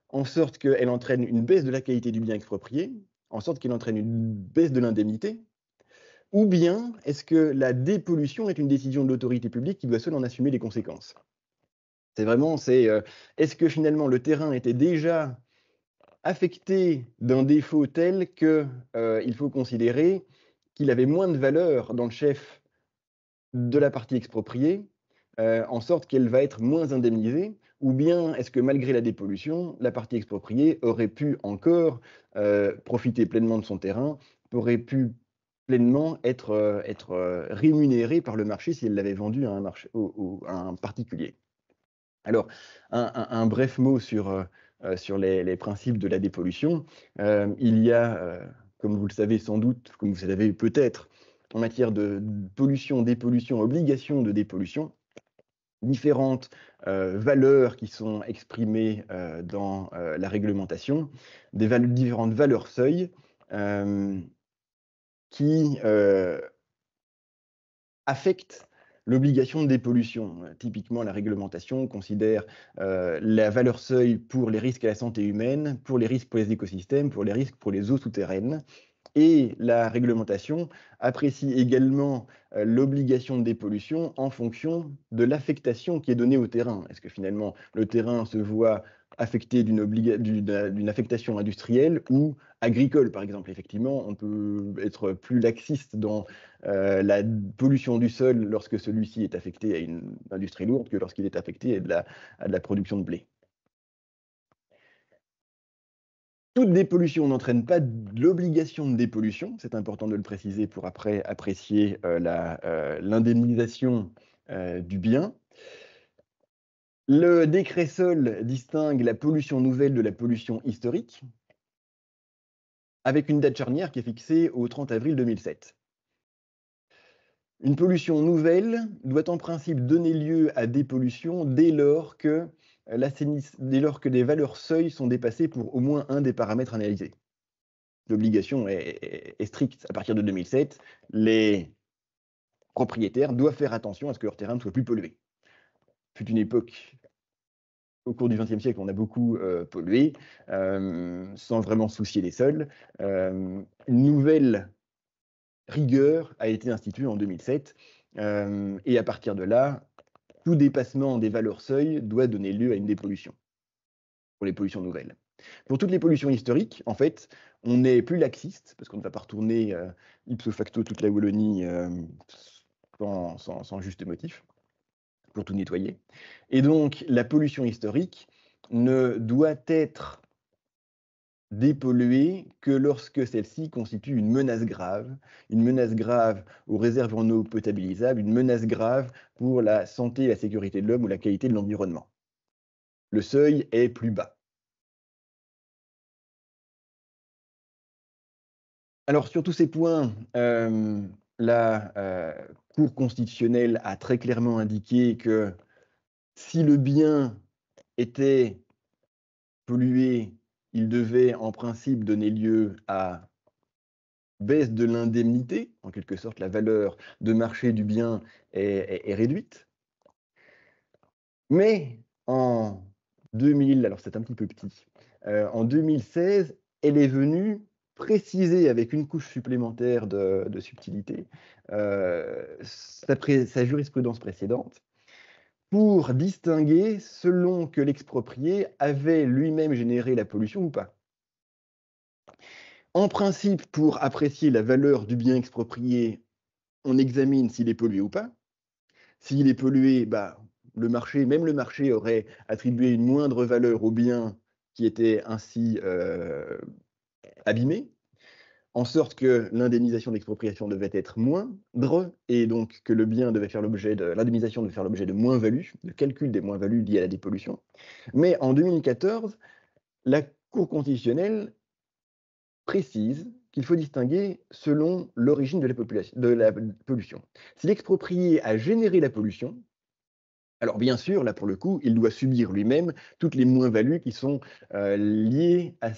en sorte qu'elle entraîne une baisse de la qualité du bien exproprié, en sorte qu'elle entraîne une baisse de l'indemnité, ou bien est-ce que la dépollution est une décision de l'autorité publique qui doit seule en assumer les conséquences? C'est vraiment, est-ce que finalement le terrain était déjà affecté d'un défaut tel que, il faut considérer qu'il avait moins de valeur dans le chef de la partie expropriée, en sorte qu'elle va être moins indemnisée? Ou bien est-ce que malgré la dépollution, la partie expropriée aurait pu encore, profiter pleinement de son terrain, aurait pu pleinement être rémunérée par le marché si elle l'avait vendu à un marché à un particulier? Alors, un bref mot sur les principes de la dépollution. Il y a, comme vous le savez sans doute, comme vous le savez peut-être, en matière de pollution, dépollution, obligation de dépollution, différentes, valeurs qui sont exprimées, dans, la réglementation, différentes valeurs seuils, qui, affectent l'obligation de dépollution. Typiquement, la réglementation considère, la valeur seuil pour les risques à la santé humaine, pour les risques pour les écosystèmes, pour les risques pour les eaux souterraines. Et la réglementation apprécie également, l'obligation de dépollution en fonction de l'affectation qui est donnée au terrain. Est-ce que finalement le terrain se voit affecté d'une affectation industrielle ou agricole, par exemple? Effectivement, on peut être plus laxiste dans, la pollution du sol lorsque celui-ci est affecté à une industrie lourde que lorsqu'il est affecté à de la production de blé. Toute dépollution n'entraîne pas l'obligation de dépollution, c'est important de le préciser pour après apprécier, l'indemnisation, du bien. Le décret seul distingue la pollution nouvelle de la pollution historique, avec une date charnière qui est fixée au 30 avril 2007. Une pollution nouvelle doit en principe donner lieu à dépollution dès lors que les valeurs seuil sont dépassées pour au moins un des paramètres analysés. L'obligation est stricte. À partir de 2007, les propriétaires doivent faire attention à ce que leur terrain ne soit plus pollué. Fut une époque, au cours du XXe siècle, on a beaucoup pollué, sans vraiment se soucier des sols. Une nouvelle rigueur a été instituée en 2007, et à partir de là, tout dépassement des valeurs seuil doit donner lieu à une dépollution, pour les pollutions nouvelles. Pour toutes les pollutions historiques, en fait, on est plus laxiste, parce qu'on ne va pas retourner ipso facto toute la Wallonie sans juste motif, pour tout nettoyer. Et donc, la pollution historique ne doit être dépolluée que lorsque celle-ci constitue une menace grave aux réserves en eau potabilisable, une menace grave pour la santé et la sécurité de l'homme ou la qualité de l'environnement. Le seuil est plus bas. Alors sur tous ces points, la Cour constitutionnelle a très clairement indiqué que si le bien était pollué, il devait en principe donner lieu à baisse de l'indemnité. En quelque sorte, la valeur de marché du bien est réduite. Mais en 2000, alors c'est un petit peu petit, en 2016, elle est venue préciser avec une couche supplémentaire de subtilité, sa jurisprudence précédente pour distinguer selon que l'exproprié avait lui-même généré la pollution ou pas. En principe, pour apprécier la valeur du bien exproprié, on examine s'il est pollué ou pas. S'il est pollué, même le marché aurait attribué une moindre valeur au bien qui était ainsi abîmé, en sorte que l'indemnisation d'expropriation devait être moindre, et donc que le bien devait faire l'objet de l'indemnisation devait faire l'objet de moins-values, de calcul des moins-values liées à la dépollution. Mais en 2014, la Cour constitutionnelle précise qu'il faut distinguer selon l'origine de la pollution. Si l'exproprié a généré la pollution, alors bien sûr, là pour le coup, il doit subir lui-même toutes les moins-values qui sont liées à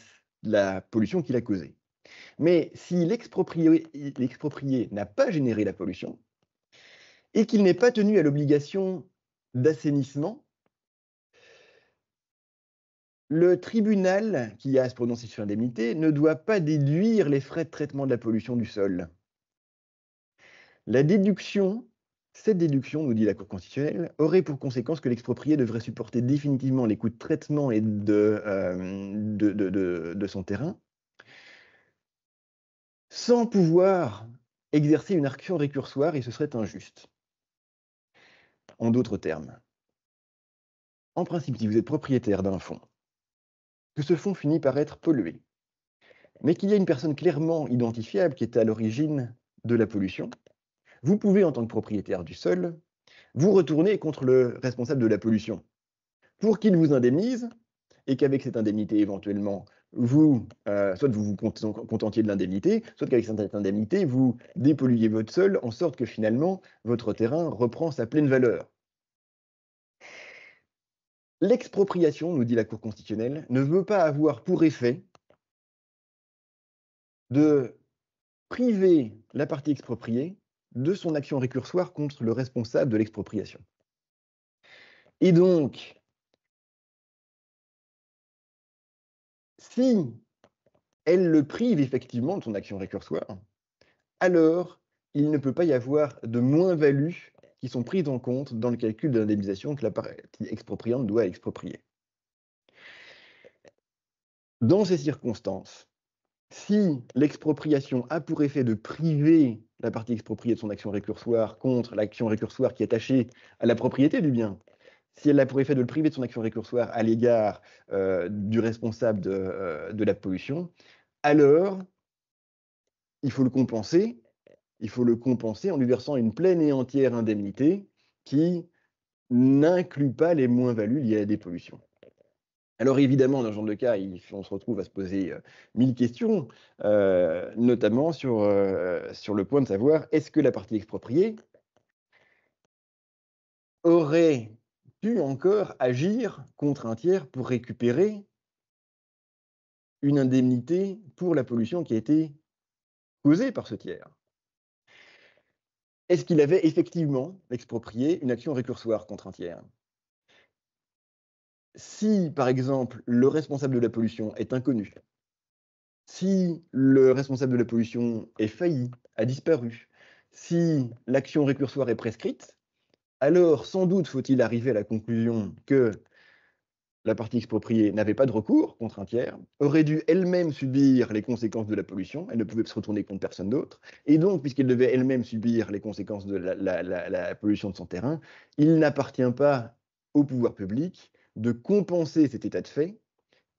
la pollution qu'il a causée. Mais si l'exproprié n'a pas généré la pollution et qu'il n'est pas tenu à l'obligation d'assainissement, le tribunal qui a à se prononcer sur l'indemnité ne doit pas déduire les frais de traitement de la pollution du sol. La déduction, cette déduction, nous dit la Cour constitutionnelle, aurait pour conséquence que l'exproprié devrait supporter définitivement les coûts de traitement et de son terrain, sans pouvoir exercer une action récursoire, et ce serait injuste. En d'autres termes, en principe, si vous êtes propriétaire d'un fonds, que ce fonds finit par être pollué, mais qu'il y a une personne clairement identifiable qui est à l'origine de la pollution, vous pouvez, en tant que propriétaire du sol, vous retourner contre le responsable de la pollution pour qu'il vous indemnise et qu'avec cette indemnité, éventuellement, soit vous vous contentiez de l'indemnité, soit qu'avec cette indemnité, vous dépolluiez votre sol en sorte que finalement, votre terrain reprend sa pleine valeur. L'expropriation, nous dit la Cour constitutionnelle, ne veut pas avoir pour effet de priver la partie expropriée de son action récursoire contre le responsable de l'expropriation. Et donc, si elle le prive effectivement de son action récursoire, alors il ne peut pas y avoir de moins-value qui sont prises en compte dans le calcul de l'indemnisation que la partie expropriante doit exproprier. Dans ces circonstances, si l'expropriation a pour effet de priver la partie expropriée de son action récursoire contre l'action récursoire qui est attachée à la propriété du bien, si elle a pour effet de le priver de son action récursoire à l'égard du responsable de la pollution, alors il faut le compenser. Il faut le compenser en lui versant une pleine et entière indemnité qui n'inclut pas les moins-values liées à la dépollution. Alors évidemment, dans ce genre de cas, on se retrouve à se poser 1000 questions, notamment sur le point de savoir est-ce que la partie expropriée aurait pu encore agir contre un tiers pour récupérer une indemnité pour la pollution qui a été causée par ce tiers? Est-ce qu'il avait effectivement, l'exproprié, une action récursoire contre un tiers? Si, par exemple, le responsable de la pollution est inconnu, si le responsable de la pollution est failli, a disparu, si l'action récursoire est prescrite, alors sans doute faut-il arriver à la conclusion que la partie expropriée n'avait pas de recours contre un tiers, aurait dû elle-même subir les conséquences de la pollution, elle ne pouvait se retourner contre personne d'autre, et donc, puisqu'elle devait elle-même subir les conséquences de la pollution de son terrain, il n'appartient pas au pouvoir public de compenser cet état de fait,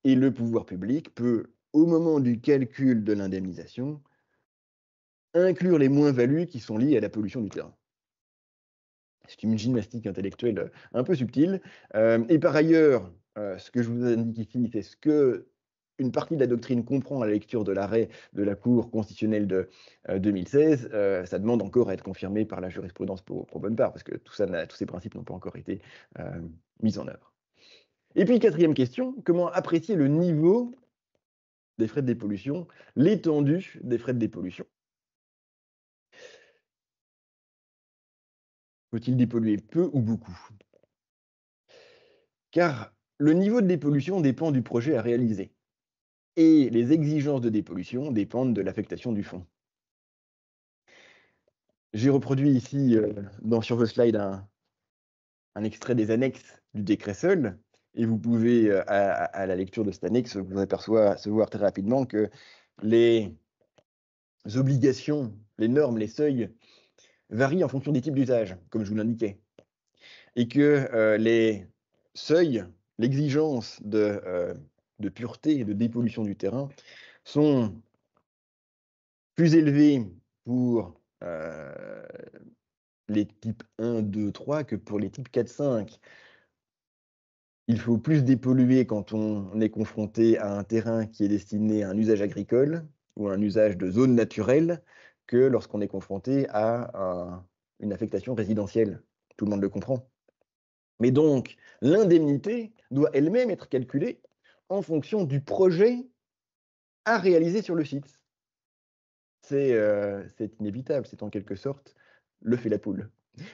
et le pouvoir public peut, au moment du calcul de l'indemnisation, inclure les moins-values qui sont liées à la pollution du terrain. C'est une gymnastique intellectuelle un peu subtile. Et par ailleurs, ce que je vous indique ici, c'est ce que une partie de la doctrine comprend à la lecture de l'arrêt de la Cour constitutionnelle de 2016. Ça demande encore à être confirmé par la jurisprudence pour bonne part, parce que tous ces principes n'ont pas encore été mis en œuvre. Et puis, quatrième question, comment apprécier le niveau des frais de dépollution, l'étendue des frais de dépollution? Faut-il dépolluer peu ou beaucoup? Car le niveau de dépollution dépend du projet à réaliser et les exigences de dépollution dépendent de l'affectation du fonds. J'ai reproduit ici sur vos slides un extrait des annexes du décret seul, et vous pouvez, à la lecture de cette annexe, vous apercevoir très rapidement que les obligations, les normes, les seuils varient en fonction des types d'usages, comme je vous l'indiquais, et que les seuils, l'exigence de pureté et de dépollution du terrain sont plus élevés pour les types 1, 2, 3 que pour les types 4, 5. Il faut plus dépolluer quand on est confronté à un terrain qui est destiné à un usage agricole, ou un usage de zone naturelle que lorsqu'on est confronté à une affectation résidentielle. Tout le monde le comprend. Mais donc, l'indemnité doit elle-même être calculée en fonction du projet à réaliser sur le site. C'est inévitable, c'est en quelque sorte le fait la poule.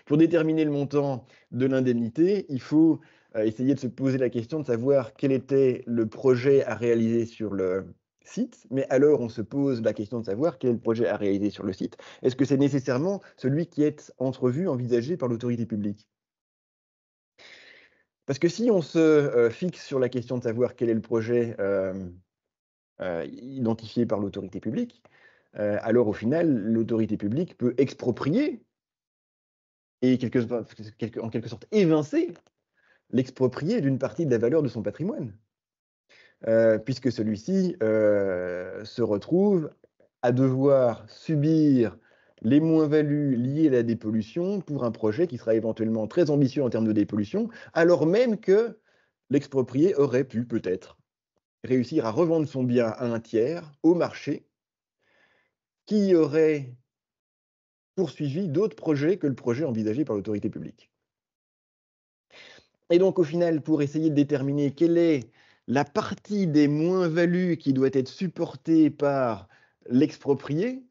Pour déterminer le montant de l'indemnité, il faut essayer de se poser la question de savoir quel était le projet à réaliser sur le site, mais alors on se pose la question de savoir quel est le projet à réaliser sur le site. Est-ce que c'est nécessairement celui qui est entrevu, envisagé par l'autorité publique? Parce que si on se fixe sur la question de savoir quel est le projet identifié par l'autorité publique, alors au final, l'autorité publique peut exproprier et en quelque sorte évincer l'exproprié d'une partie de la valeur de son patrimoine, puisque celui-ci se retrouve à devoir subir les moins-values liées à la dépollution pour un projet qui sera éventuellement très ambitieux en termes de dépollution, alors même que l'exproprié aurait pu peut-être réussir à revendre son bien à un tiers au marché qui aurait poursuivi d'autres projets que le projet envisagé par l'autorité publique. Et donc au final, pour essayer de déterminer quelle est la partie des moins-values qui doit être supportée par l'exproprié,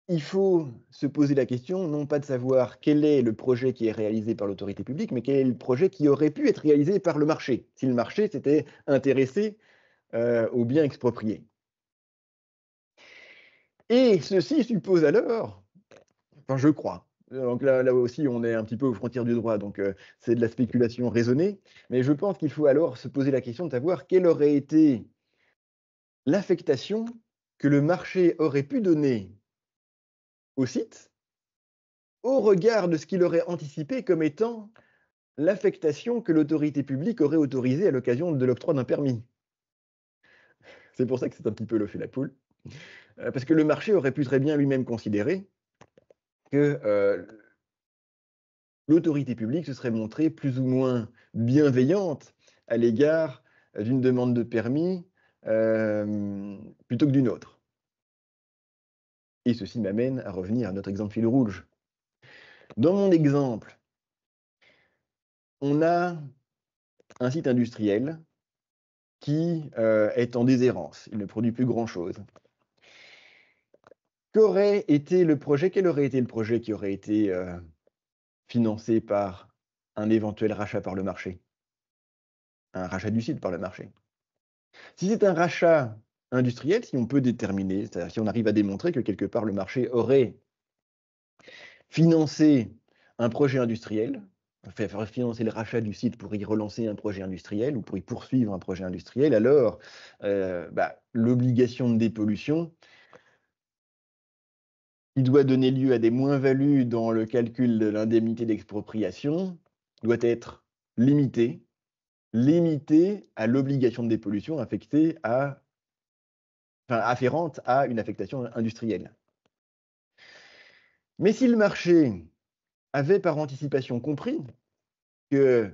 il faut se poser la question, non pas de savoir quel est le projet qui est réalisé par l'autorité publique, mais quel est le projet qui aurait pu être réalisé par le marché, si le marché s'était intéressé aux biens expropriés. Et ceci suppose alors, enfin je crois, donc là aussi on est un petit peu aux frontières du droit, donc c'est de la spéculation raisonnée, mais je pense qu'il faut alors se poser la question de savoir quelle aurait été l'affectation que le marché aurait pu donner au site au regard de ce qu'il aurait anticipé comme étant l'affectation que l'autorité publique aurait autorisée à l'occasion de l'octroi d'un permis. C'est pour ça que c'est un petit peu le fait la poule, parce que le marché aurait pu très bien lui-même considérer que l'autorité publique se serait montrée plus ou moins bienveillante à l'égard d'une demande de permis plutôt que d'une autre. Et ceci m'amène à revenir à notre exemple fil rouge. Dans mon exemple, on a un site industriel qui est en déshérence. Il ne produit plus grand-chose. Qu'aurait été le projet? Quel aurait été le projet qui aurait été financé par un éventuel rachat par le marché? Un rachat du site par le marché. Si c'est un rachat industriel, si on peut déterminer, c'est-à-dire si on arrive à démontrer que quelque part le marché aurait financé un projet industriel, faire financer le rachat du site pour y relancer un projet industriel ou pour y poursuivre un projet industriel, alors l'obligation de dépollution qui doit donner lieu à des moins-values dans le calcul de l'indemnité d'expropriation doit être limitée à l'obligation de dépollution afférente à une affectation industrielle. Mais si le marché avait par anticipation compris que,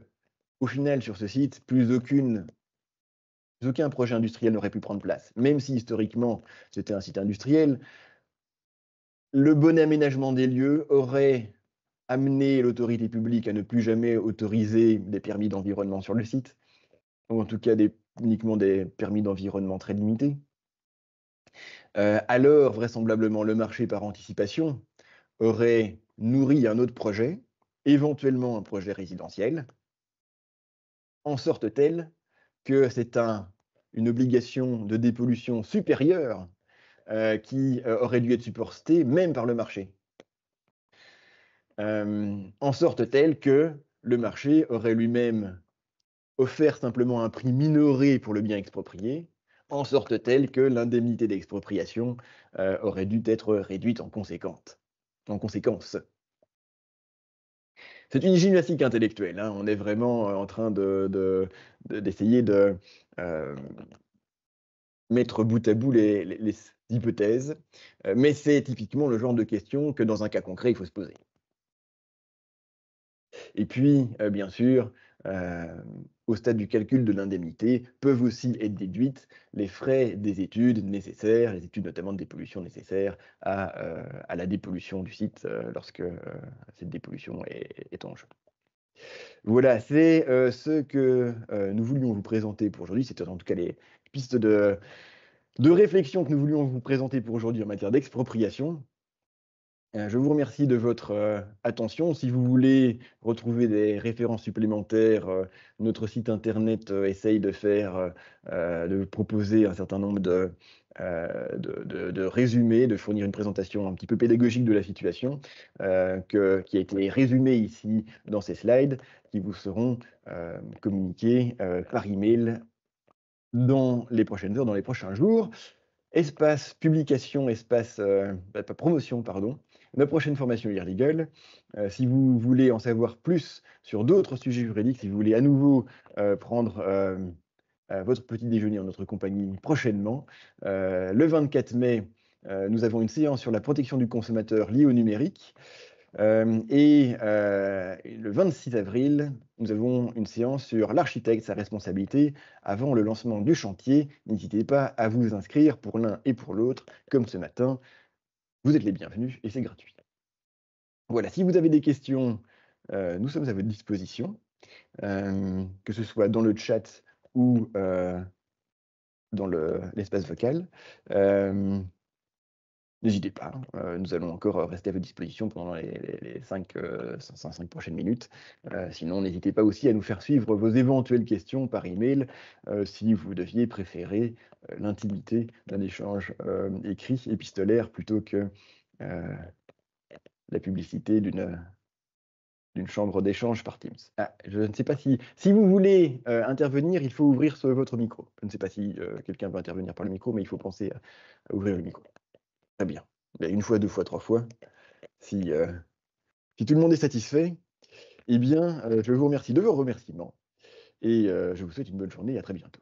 au final, sur ce site, plus aucun projet industriel n'aurait pu prendre place, même si historiquement c'était un site industriel, le bon aménagement des lieux aurait amené l'autorité publique à ne plus jamais autoriser des permis d'environnement sur le site, ou en tout cas uniquement des permis d'environnement très limités. Alors, vraisemblablement, le marché, par anticipation, aurait nourri un autre projet, éventuellement un projet résidentiel, en sorte telle que c'est une obligation de dépollution supérieure qui aurait dû être supportée même par le marché. En sorte telle que le marché aurait lui-même offert simplement un prix minoré pour le bien exproprié, en sorte telle que l'indemnité d'expropriation aurait dû être réduite en conséquence. C'est une gymnastique intellectuelle, hein. On est vraiment en train d'essayer de mettre bout à bout les hypothèses, mais c'est typiquement le genre de question que dans un cas concret, il faut se poser. Et puis, bien sûr, au stade du calcul de l'indemnité, peuvent aussi être déduites les frais des études nécessaires, les études notamment de dépollution nécessaires à la dépollution du site lorsque cette dépollution est en jeu. Voilà, c'est ce que nous voulions vous présenter pour aujourd'hui. C'était en tout cas les pistes de réflexion que nous voulions vous présenter pour aujourd'hui en matière d'expropriation. Je vous remercie de votre attention. Si vous voulez retrouver des références supplémentaires, notre site internet essaye de proposer un certain nombre de résumés, de fournir une présentation un petit peu pédagogique de la situation, qui a été résumée ici dans ces slides, qui vous seront communiqués par email dans les prochaines heures, dans les prochains jours. Espace publication, espace promotion, pardon. La prochaine formation Year Legal. Si vous voulez en savoir plus sur d'autres sujets juridiques, si vous voulez à nouveau prendre votre petit déjeuner en notre compagnie prochainement, le 24 mai, nous avons une séance sur la protection du consommateur liée au numérique. Et le 26 avril, nous avons une séance sur l'architecte, sa responsabilité avant le lancement du chantier. N'hésitez pas à vous inscrire pour l'un et pour l'autre, comme ce matin. Vous êtes les bienvenus et c'est gratuit. Voilà, si vous avez des questions, nous sommes à votre disposition, que ce soit dans le chat ou dans l'espace vocal. N'hésitez pas, nous allons encore rester à votre disposition pendant les 5 prochaines minutes. Sinon, n'hésitez pas aussi à nous faire suivre vos éventuelles questions par email, si vous deviez préférer l'intimité d'un échange écrit, épistolaire, plutôt que la publicité d'une chambre d'échange par Teams. Ah, je ne sais pas si vous voulez intervenir, il faut ouvrir votre micro. Je ne sais pas si quelqu'un veut intervenir par le micro, mais il faut penser à ouvrir le micro. Très bien. Une fois, 2 fois, 3 fois. Si tout le monde est satisfait, eh bien, je vous remercie de vos remerciements et je vous souhaite une bonne journée et à très bientôt.